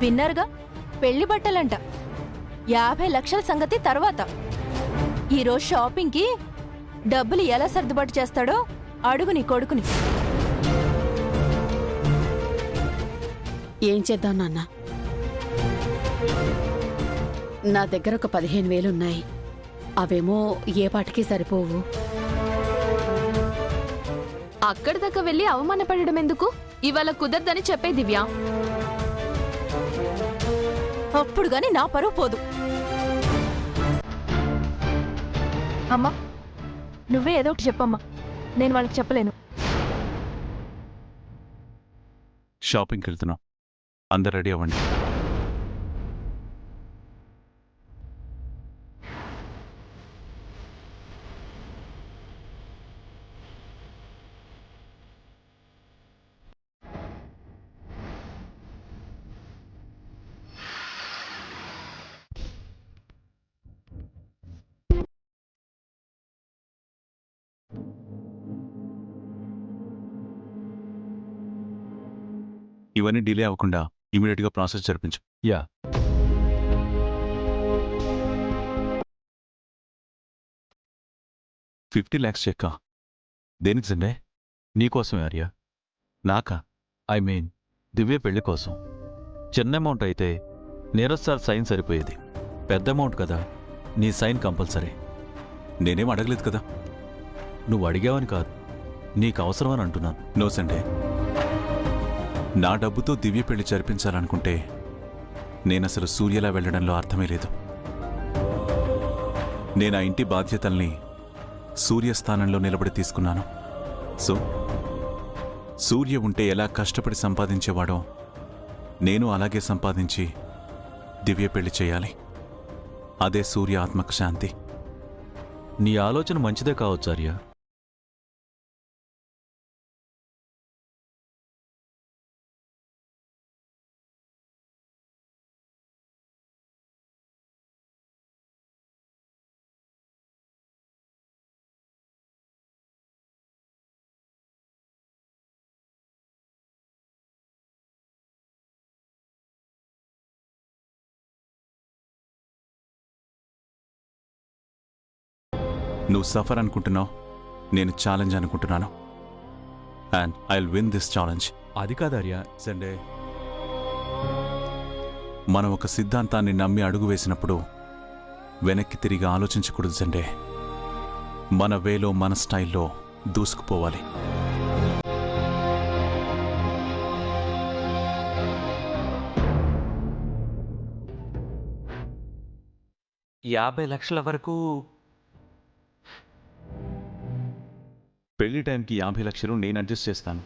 విన్నారుగా, పెళ్లి బట్టలంట 50 లక్షల సంగతి తర్వాత. ఈరోజు షాపింగ్కి డబ్బులు ఎలా సర్దుబాటు చేస్తాడో అడుగు నీ కొడుకుని. ఏం చేద్దాం నాన్న? నా దగ్గర ఒక 15,000 ఉన్నాయి. అవేమో ఏ పాటికి సరిపోవు. అక్కడి దాకా వెళ్ళి అవమానపడడం ఎందుకు? ఇవాళ కుదరదని చెప్పే దివ్య. అప్పుడు గాని నా పరువు పోదు. అమ్మా, నువ్వే ఏదో ఒకటి చెప్పమ్మా, నేను వాళ్ళకి చెప్పలేను. షాపింగ్కి వెళ్తున్నాం, అందరు రెడీ అవ్వండి. ఇవన్నీ డిలే అవ్వకుండా ఇమీడియట్గా ప్రాసెస్ జరిపించు. యా. $50 lakhs చెక్క దేనికి సండే? నీకోసమే ఆర్య. నాకా? ఐ మీన్ దివ్య పెళ్లి కోసం. చిన్న అమౌంట్ అయితే నీరజ్ సార్ సైన్ సరిపోయేది. పెద్ద అమౌంట్ కదా, నీ సైన్ కంపల్సరీ. నేనేం అడగలేదు కదా. నువ్వు అడిగావని కాదు, నీకు అవసరమని అంటున్నాను. నో సండే, నా డబ్బుతో దివ్య పెళ్లి జరిపించాలనుకుంటే నేనసలు సూర్యలా వెళ్లడంలో అర్థమే లేదు. నేను ఆ ఇంటి బాధ్యతల్ని సూర్యస్థానంలో నిలబడి తీసుకున్నాను. సో సూర్య ఉంటే ఎలా కష్టపడి సంపాదించేవాడో నేను అలాగే సంపాదించి దివ్య పెళ్లి చేయాలి. అదే సూర్య ఆత్మకు శాంతి. నీ ఆలోచన మంచిదే కావచ్చు ఆర్య. నువ్వు సఫర్ అనుకుంటున్నావు, నేను ఛాలెంజ్ అనుకుంటున్నాను. And I will win this challenge. అది కాదు ఆర్య. సండే, మనం ఒక సిద్ధాంతాన్ని నమ్మి అడుగు వేసినప్పుడు వెనక్కి తిరిగి ఆలోచించకూడదు సండే. మన వేలో మన స్టైల్లో దూసుకుపోవాలి. $50 లక్షల వరకు పెళ్లి టైంకి 50 లక్షలు నేను అడ్జస్ట్ చేస్తాను.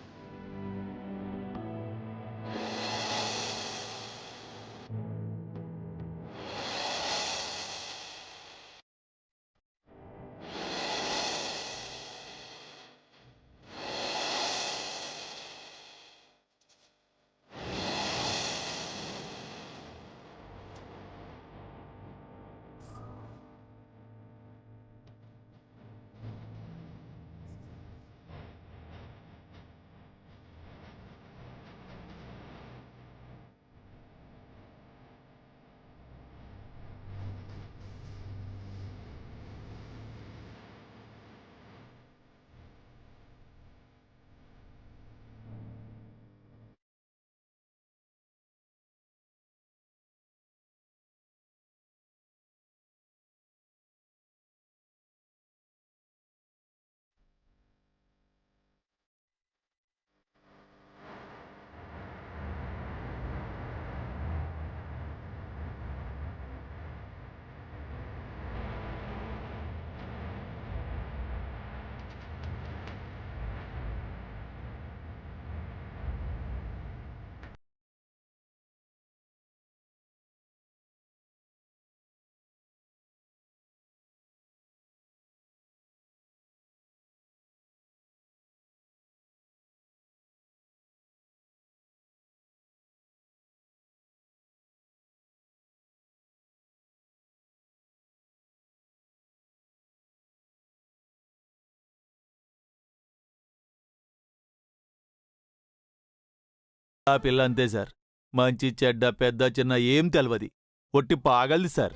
ఆ పిల్ల అంతే సార్. మంచి చెడ్డ పెద్ద చిన్న ఏం తెలవది, ఒట్టి పాగలది సార్.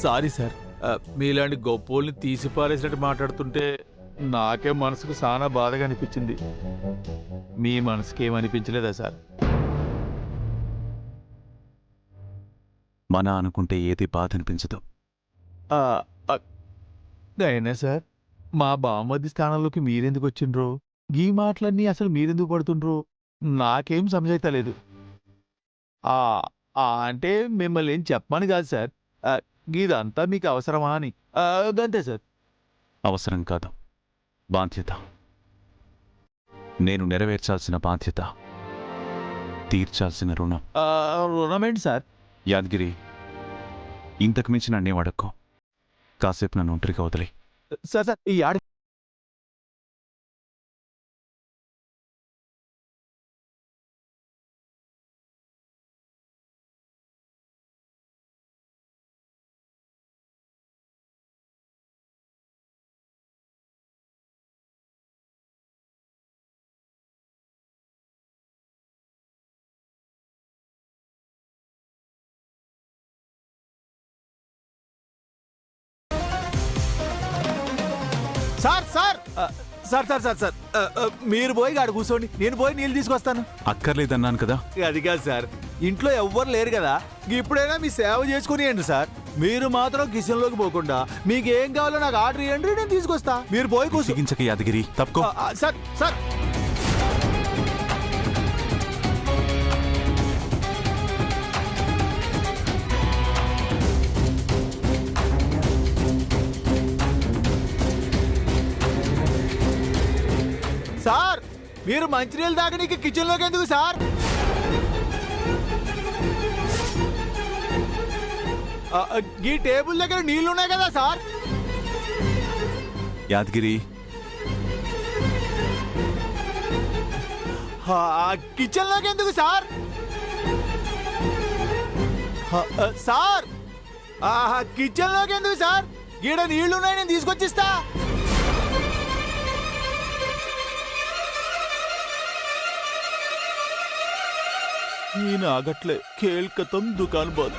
సారీ సార్, మీలాంటి గొప్పోల్ని తీసిపారేసినట్టు మాట్లాడుతుంటే నాకే మనసుకు చాలా బాధగా అనిపించింది. మీ మనసుకి ఏమనిపించలేదా సార్? మన అనుకుంటే ఏది బాధ అనిపించదు. అయినా సార్, మా బామ్మది స్థానంలోకి మీరెందుకు వచ్చిండ్రో, ఈ మాటలన్నీ అసలు మీరెందుకు పడుతుండ్రో నాకేం సమజైతలేదు. అంటే మిమ్మల్ని ఏం చెప్పమని కాదు సార్, ఇదంతా మీకు అవసరమా అని. అంతే సార్. అవసరం కాదు, బాధ్యత. నేను నెరవేర్చాల్సిన బాధ్యత, తీర్చాల్సిన రుణం. రుణం ఏంటి సార్? యాదగిరి, ఇంతకు మించి నన్నే అడక్కో. కాసేపు నన్ను ఒంటరిగా వదిలే. సార్ సార్, ఈ ఆడ sir sir sir sir sir sir మీరు పోయి గాడు కూర్చోండి, నేను పోయి నీళ్ళు తీసుకొస్తాను. అక్కర్లేదన్నాను కదా. అది కాదు సార్, ఇంట్లో ఎవ్వరు లేరు కదా, ఇప్పుడైనా మీ సేవ చేసుకుని సార్. మీరు మాత్రం కిచెన్లోకి పోకుండా మీకేం కావాలో నాకు ఆర్డర్ ఇవ్వండి, నేను తీసుకొస్తా. మీరు పోయి కూర్చో. సిగించక యాదగిరి, తప్పుకో. సార్ సార్ సార్, మీరు మంచినీళ్ళు తాగనీకి కిచెన్లోకి ఎందుకు సార్? ఈ టేబుల్ దగ్గర నీళ్లున్నాయి కదా సార్. యాదగిరి, కిచెన్లోకి ఎందుకు సార్? సార్, కిచెన్లోకి ఎందుకు సార్? గీడ నీళ్లున్నాయి, నేను తీసుకొచ్చిస్తా. ఈయన ఆగట్లే, కేల్కతం దుకాన్ బంద్.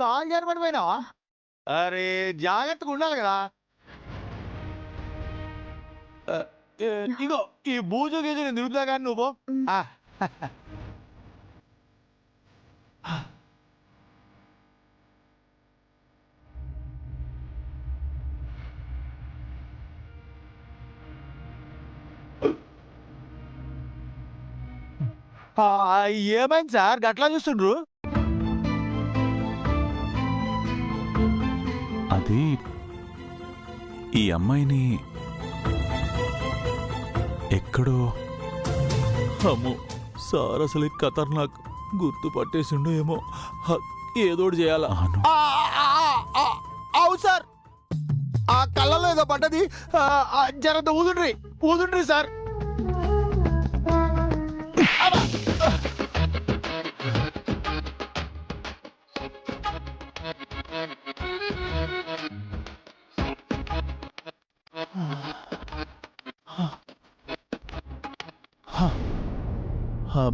కాలు జరపడిపోయినావా? అరే జాగ్రత్తగా ఉండాలి కదా. ఇగో ఈ బూజు గీజు నేను తిరుగుతా కానీ నువ్వు ఆ. ఏమైంది సార్ గట్లా చూస్తుండ్రు? అది ఈ అమ్మాయిని ఎక్కడో. అమ్మో సార్ అసలు ఖతర్నాక్ గుర్తుపట్టేసిండో ఏమో. ఏదోటి చేయాలా? అవును. అవును సార్, ఆ కళ్ళలో ఏదో పడ్డది. జరంత ఊదుండ్రి సార్.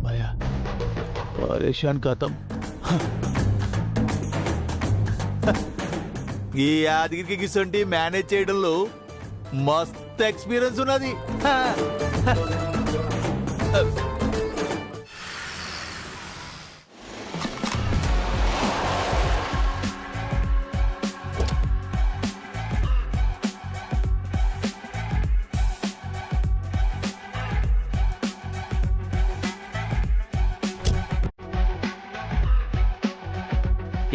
భయా పరేషాన్ ఖతం. ఈ యాదగిరికి గిసంటి మేనేజ్ చేయడంలో మస్త్ ఎక్స్పీరియన్స్ ఉన్నది.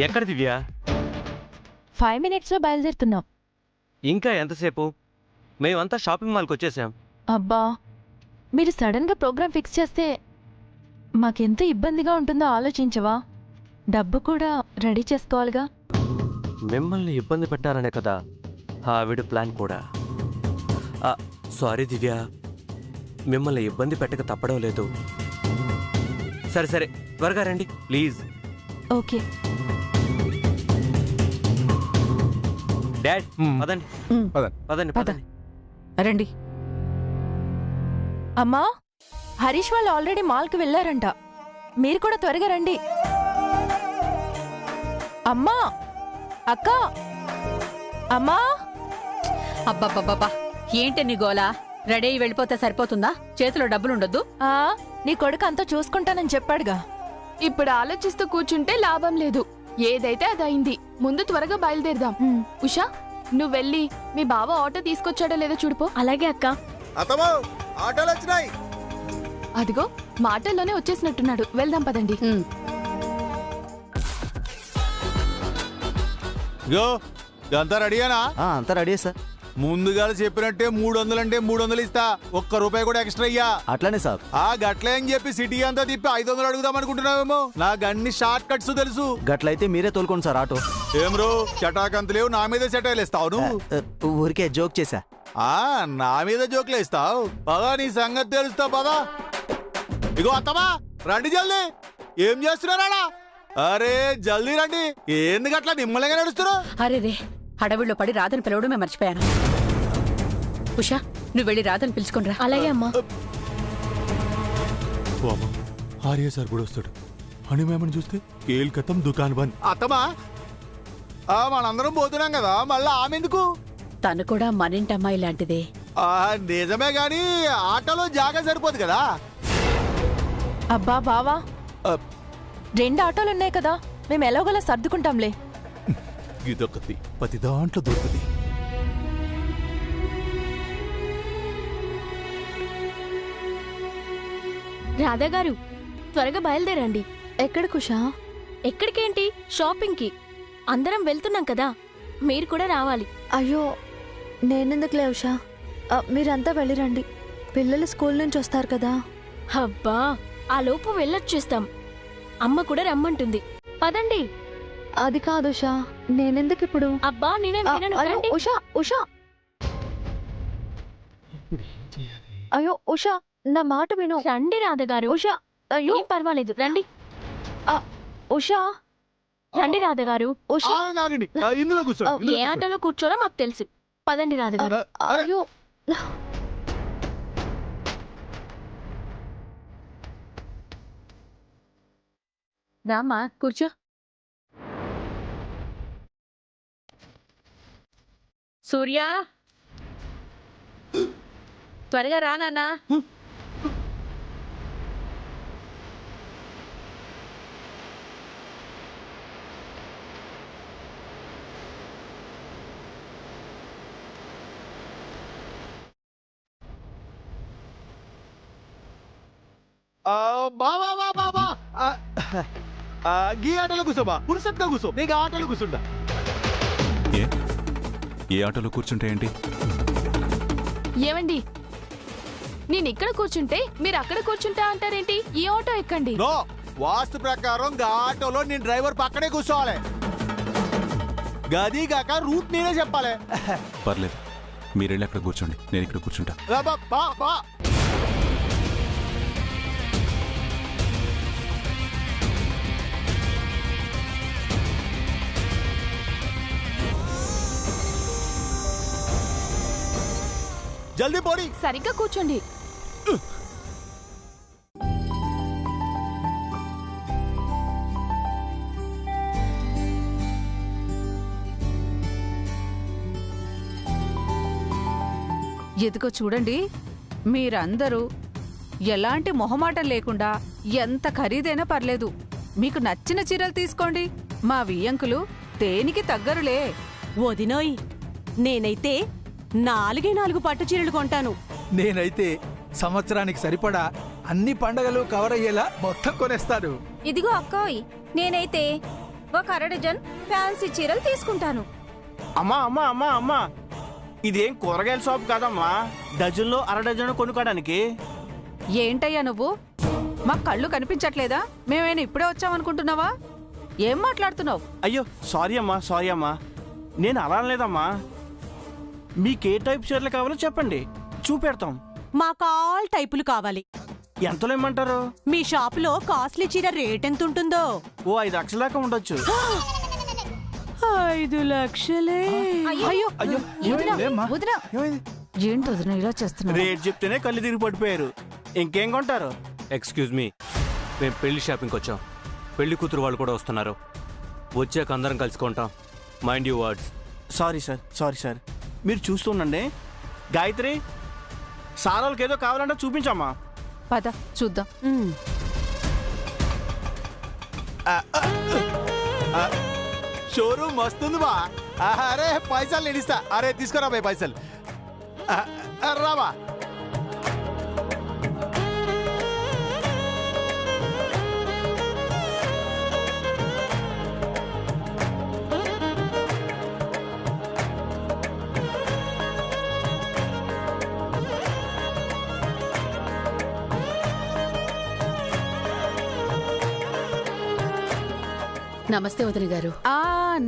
ఎక్కడ దివ్య? 5 minutesలో బయలుదేరుతున్నాం. ఇంకా ఎంతసేపు? మేమంతా షాపింగ్ మాల్కి వచ్చేసాం. అబ్బా, మీరు సడన్గా ప్రోగ్రామ్ ఫిక్స్ చేస్తే మాకెంత ఇబ్బందిగా ఉంటుందో ఆలోచించవా? డబ్బు కూడా రెడీ చేసుకోవాలిగా. మిమ్మల్ని ఇబ్బంది పెట్టారనే కదా ఆవిడ ప్లాన్ కూడా. సారీ దివ్య, మిమ్మల్ని ఇబ్బంది పెట్టక తప్పడం లేదు. సరే సరే త్వరగా రండి ప్లీజ్. ఓకే. డాడ్ పదండి పదండి పదండి. రండి. అమ్మా, హరీష్ వాళ్ళు ఆల్రెడీ మాల్కి వెళ్ళారంట. మీరు కూడా త్వరగా రండి. అమ్మా, అక్క, అమ్మా. అబ్బబ్బబ్బబ్బా, ఏంటి నీ గోలా? రెడీ అయ్యి వెళ్ళిపోతే సరిపోతుందా? చేతిలో డబ్బులుండొద్దు? నీ కొడుకు అంతా చూసుకుంటానని చెప్పాడుగా. ఇప్పుడు ఆలోచిస్తూ కూర్చుంటే లాభం లేదు. ఏదైతే అదైంది. ముందు త్వరగా బయలుదేరదాం. ఉషా, నువ్వు వెళ్ళి మీ బావ ఆటో తీసుకొచ్చాడో లేదో చూడుపో. అలాగే అక్క. ఆటోలు వచ్చినాయి. అదిగో మాటల్లోనే వచ్చేసినట్టున్నాడు. వెళ్దాం పదండి. అంతా రెడీనా? అంతా రెడీ సార్. ముందుగా చెప్పినట్టే 300 అంటే 300 ఇస్తా. ₹1 కూడా ఎక్స్ట్రా అయ్యా. అట్లానే సార్. గట్లే అని చెప్పి సిటీ అంతా తిప్పి 500 అడుగుదాం అనుకుంటున్నావేమో. నాకు అన్ని షార్ట్ కట్స్ తెలుసు. గట్లయితే మీరే తోలుకోండి సార్ ఆటో. ఏం రో చటాకంత లేవు, నా మీద సెటైల్ ఇస్తావు. ఊరికే జోక్ చేశా. నా మీద జోకులు ఇస్తావు. పదా నీ సంగతి తెలుస్తా పదా. ఇగో అత్తమా రండి జల్దీ. ఏం చేస్తున్నారా? అరే జల్దీ రండి. ఎందుకు అట్లా నిమ్మలంగా నడుస్తున్నా? అరే రే, అడవిలో పడి రాధని పిలవడమే మర్చిపోయాను. ఉషా, నువ్వు వెళ్ళి రాధని పిలుచుకునిరా. అలాగే అమ్మా. ఆర్య సార్ కూడా వస్తాడు అని మేమని చూస్తే కేల్కతం దుకాన్ బంద్. అత్తమా మనందరం పోతున్నాం కదా, మళ్ళా ఆమె ఎందుకు? తను కూడా మనింటి అమ్మాయి లాంటిదే. నిజమే గాని ఆటోలో జాగా సరిపోదు కదా. అబ్బా బావా, 2 ఆటోలు ఉన్నాయి కదా, మేము ఎలాగోలా సర్దుకుంటాంలే. ఇదొకటి ప్రతి దాంట్లో దొరుకుతుంది. రాధా గారు, త్వరగా బయలుదేరండి. ఎక్కడికి ఉషా? ఎక్కడికేంటి, షాపింగ్కి. అందరం వెళ్తున్నాం కదా, మీరు కూడా రావాలి. అయ్యో, నేనెందుకులే ఉషా, మీరంతా వెళ్ళిరండి. పిల్లలు స్కూల్ నుంచి వస్తారు కదా. అబ్బా, ఆ లోపు వెళ్ళొచ్చేస్తాం. అమ్మ కూడా రమ్మంటుంది. పదండి. అది కాదు ఉషా, నేనెందుకు ఇప్పుడు? అబ్బా, నేనే వినను. ఉషా ఉషా, అయ్యో ఉషా, నా మాట విను. రండి రాధా గారు. ఉషా, అయ్యో ఏం పర్వాలేదు, రండి. ఉషా, రండి రాధా గారు. ఉషా, ఇందులో కూర్చో. ఏ ఆటోలో కూర్చోరో మాకు తెలుసు. పదండి రాధా గారు. అయ్యో. రామ్మా కూర్చో. సూర్య, త్వరగా రా నాన్నా. బాబా బాబా బా గీ ఆటలో కూర్చోబా, పురుసత్గా కూర్చో, నీకు ఆటలో కూర్చుంటా. ఏ ఆటోలో కూర్చుంటే ఏంటి? ఏమండి, నేను ఇక్కడ కూర్చుంటే మీరు అక్కడ కూర్చుంటా అంటారేంటి? ఈ ఆటో ఎక్కండి. నో, వాస్తు ప్రకారం గా ఆటోలో నేను డ్రైవర్ పక్కనే కూర్చోవాలి. గది కాక రూట్ నేనే చెప్పాలి. పర్లేదు, మీరెళ్ళి అక్కడ కూర్చోండి, నేను ఇక్కడ కూర్చుంటా. బా, బా, బా. జల్దీ పోనీ. సరిగ్గా కూర్చోండి. ఎదుగో చూడండి, మీరందరూ ఎలాంటి మొహమాటం లేకుండా ఎంత ఖరీదైనా పర్లేదు మీకు నచ్చిన చీరలు తీసుకోండి. మా వియ్యంకులు దేనికి తగ్గరులే. వదినోయ్, నేనైతే 4 పట్టు చీరలు కొంటాను. నేనైతే సంవత్సరానికి సరిపడా అన్ని పండగలు కవర్ అయ్యేలా మొత్తం కొనేస్తాను. ఇదిగో అక్కోయ్, నేనైతే ఒక 1/2 డజన్ ఫ్యాన్సీ చీరలు తీసుకుంటాను. అమ్మా అమ్మా అమ్మా అమ్మా, ఇదేం కూరగాయల షాప్ కాదమ్మా, డజన్లో 1/2 డజన్ కొనుక్కోడానికి. ఏంటయ్యా నువ్వు? మా కళ్ళు కనిపించట్లేదా? మేమైనా ఇప్పుడే వచ్చామనుకుంటున్నావా? ఏం మాట్లాడుతున్నావు? అయ్యో సారీ అమ్మా, సారీ అమ్మా, నేను అలా అనలేదమ్మా. మీకే టైప్ చీరలు కావాలో చెప్పండి, చూపెడతాం. మాకు ఆల్ టైపులు కావాలి. ఎంతలో ఇమ్మంటారు? మీ షాపులో కాస్ట్లీ చీర రేట్ ఎంత ఉంటుందో? ఓ 5 లక్షల దాకా ఉండొచ్చు. 5 లక్షలే? అయ్యో వదినా, ఏమ్మా? వదినా. ఏంటి వదినా ఇలా చేస్తున్నా? రేట్ చెప్తేనే కళ్ళు తిరిగి పడిపోయారు, ఇంకేం కొంటారు? ఎక్స్క్యూజ్ మీ, మేము పెళ్లి షాపింగ్కి వచ్చాం. పెళ్లి కూతురు వాళ్ళు కూడా వస్తున్నారు. వచ్చాక అందరం కలుసుకుంటాం. Mind you words. Sorry sir, sorry sir. మీరు చూస్తుండండి. గాయత్రి, సారాలకి ఏదో కావాలంటే చూపించమ్మా. పద చూద్దాం. షోరూమ్ మస్తుంది బా. అరే పైసలు నేను ఇస్తా. అరే తీసుకురా బాయ్ పైసలు. రాబా. నమస్తే వదిన గారు.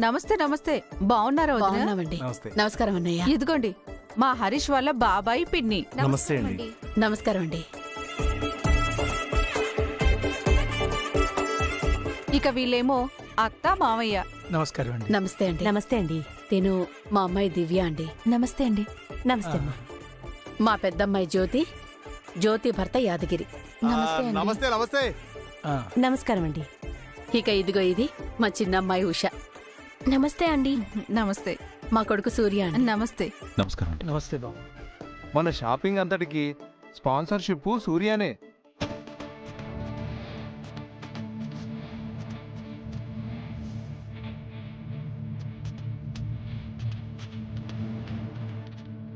నమస్తే నమస్తే. బాగున్నారా వదినా? బాగున్నామండి. నమస్కారం అన్నయ్య. ఇదిగోండి మా హరీష్ వాళ్ళ బాబాయ్ పిన్ని. నమస్తే అండి. నమస్కారం అండి. ఇక వీళ్ళేమో అత్త మామయ్య. నమస్కారం అండి. నమస్తే అండి. నమస్తే అండి. నేను మా అమ్మాయి దివ్య అండి. నమస్తే అండి. నమస్తే అమ్మా. మా పెద్దమ్మాయి జ్యోతి, జ్యోతి భర్త యాదగిరి. నమస్తే నమస్తే. నమస్కారం అండి. ఇక ఇదిగో ఇది మా చిన్న అమ్మాయి ఉష. నమస్తే అండి. నమస్తే. మా కొడుకు సూర్య అండి. నమస్తే. నమస్కారం అండి. నమస్తే బాబు. మన షాపింగ్ అంతటికి స్పాన్సర్షిప్ సూర్యనే.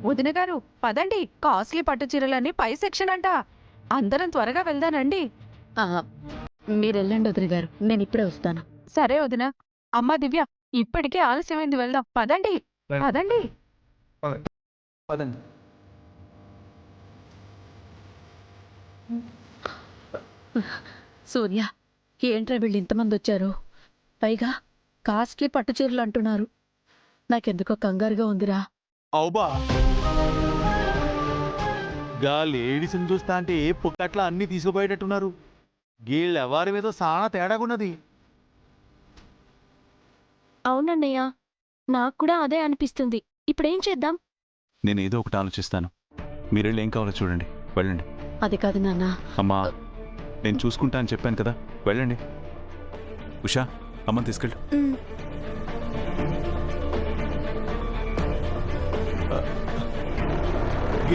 వదిన గారు పదండి, కాస్ట్లీ పట్టు చీరలన్నీ పై సెక్షన్ అంట. అందరం త్వరగా వెళ్దానండి. మీరు వెళ్ళండి వదిన గారు, నేను ఇప్పుడే వస్తాను. సరే వదిన. అమ్మా దివ్య, ఇప్పటికే ఆలస్యమైంది, వెళ్దాం. పదండి పదండి. పదండి. సూర్య, ఏంట్రా వీళ్ళు ఇంతమంది వచ్చారు? పైగా కాస్ట్లీ పట్టు చీరలు అంటున్నారు. నాకెందుకో కంగారుగా ఉందిరా. అవుబా, గా లేడీస్ని చూస్తా అంటే ఏ పొక్కట్లా అన్ని తీసుకుపోయేటట్టున్నారు. గీళ్ళు ఎవరి మీద చాలా తేడాగున్నది. అవునన్నయ్య, నాకు కూడా అదే అనిపిస్తుంది. ఇప్పుడేం చేద్దాం? నేను ఏదో ఒకటి ఆలోచిస్తాను. మీరెళ్ళి ఏం కావాలో చూడండి, వెళ్ళండి. అది కాదు నాన్న. అమ్మా, నేను చూసుకుంటా అని చెప్పాను కదా, వెళ్ళండి. ఉషా అమ్మని తీసుకెళ్ళు.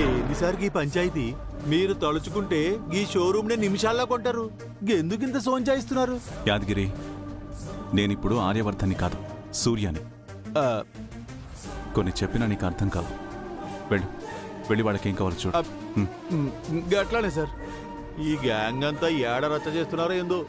ఏంది సార్ ఈ పంచాయతీ? మీరు తలుచుకుంటే ఈ షోరూమ్ నే నిమిషాల్లో కొంటారు. ఎందుకు ఇంత సోంచాయిస్తున్నారు? యాదగిరి, నేనిప్పుడు ఆర్యవర్ధన్ని కాదు, సూర్యాని. కొన్ని చెప్పినా నీకు అర్థం కావు. వెళ్ళు, వెళ్ళి వాళ్ళకి ఏం కావాలో చూడు. అట్లానే సార్. ఈ గ్యాంగ్ అంతా ఏడ రచ్చ చేస్తున్నారో ఏందో.